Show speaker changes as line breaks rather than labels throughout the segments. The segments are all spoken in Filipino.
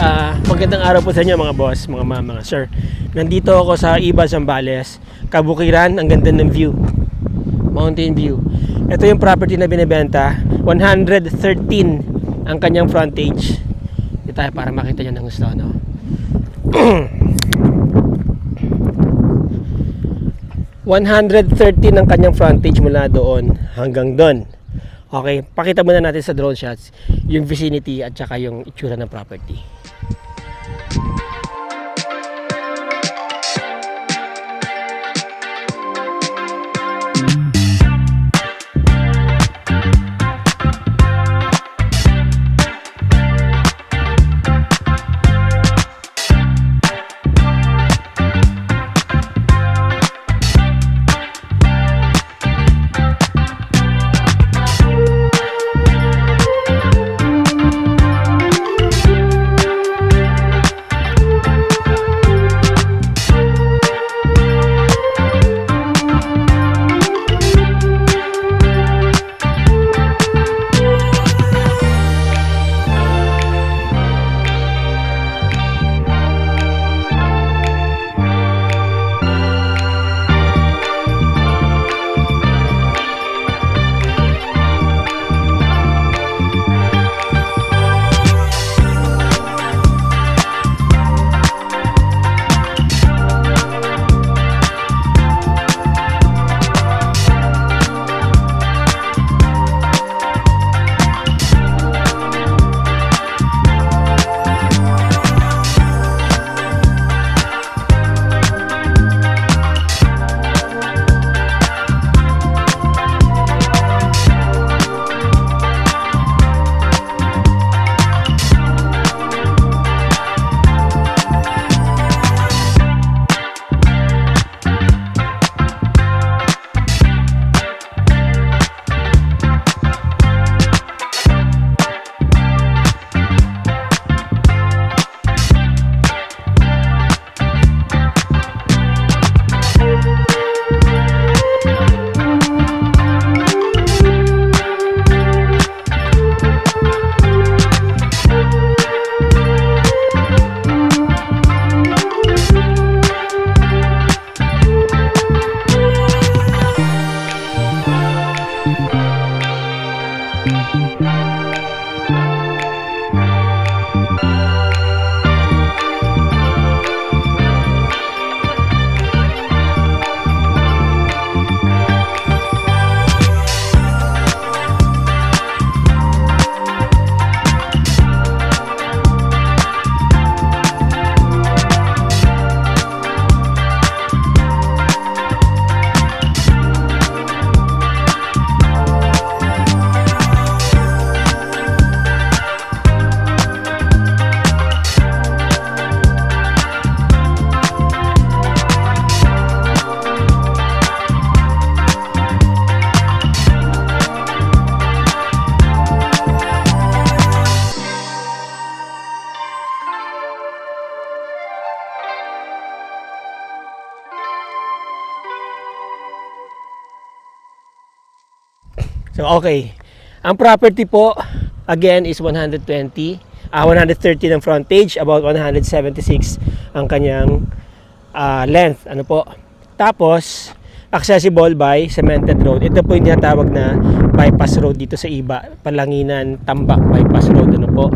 Magandang araw po sa inyo mga boss, mga mama, mga sir. Nandito ako sa Iba, Zambales, Kabukiran. Ang ganda ng view, mountain view. Ito yung property na binibenta. 113 ang kanyang frontage. Dito tayo para makita nyo ng gusto, no? 113 ang kanyang frontage mula doon hanggang doon. Okay, pakita muna natin sa drone shots yung vicinity at saka yung itsura ng property. So okay, ang property po again is 113 ng frontage, about 176 ang kanyang length, ano po. Tapos accessible by cemented road. Ito po yung tinatawag na bypass road dito sa Iba, Palanginan, Tambak bypass road, ano po.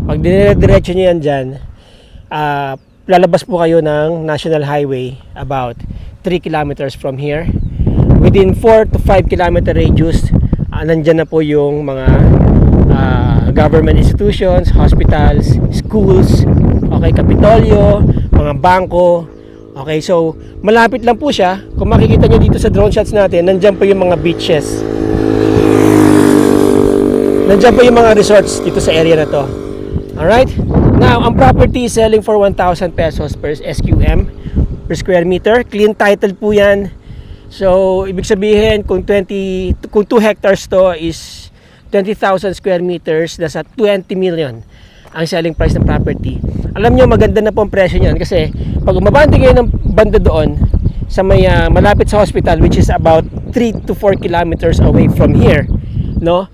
Pag dire-diretso niyo yan dyan, lalabas po kayo ng National Highway about 3 kilometers from here. Within 4 to 5 kilometer radius, nandyan na po yung mga government institutions, hospitals, schools, okay, Kapitolyo, mga bangko. Okay, so malapit lang po siya. Kung makikita nyo dito sa drone shots natin, nandyan po yung mga beaches. Nandyan po yung mga resorts dito sa area na to. Alright? Now, ang property is selling for 1,000 pesos per SQM per square meter. Clean title po yan. So, ibig sabihin, kung 2 hectares to is 20,000 square meters, nasa 20 million ang selling price ng property. Alam nyo, maganda na po ang presyo niyan kasi pag umabante kayo ng banda doon sa may malapit sa hospital, which is about 3 to 4 kilometers away from here, no?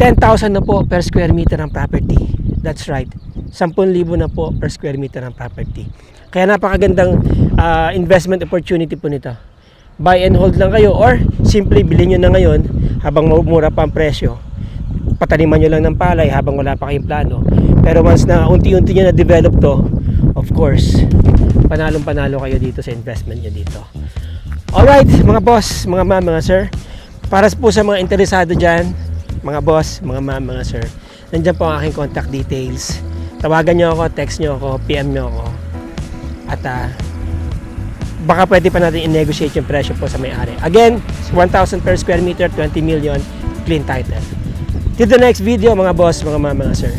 10,000 na po per square meter ang property. That's right. 10,000 na po per square meter ng property. Kaya napakagandang investment opportunity po nito. Buy and hold lang kayo or simply bilhin nyo na ngayon habang mura pa ang presyo. Pataniman nyo lang ng palay habang wala pa kayong plano. Pero once na unti-unti nyo na-develop to, of course, panalong-panalo kayo dito sa investment nyo dito. Alright, mga boss, mga ma'am, mga sir. Para po sa mga interesado dyan, mga boss, mga ma'am, mga sir, nandiyan po ang aking contact details. Tawagan nyo ako, text nyo ako, PM nyo ako. At baka pwede pa natin i-negotiate yung presyo po sa may-ari. Again, 1,000 per square meter, 20 million, clean title. Till the next video, mga boss, mga ma'am, mga sir.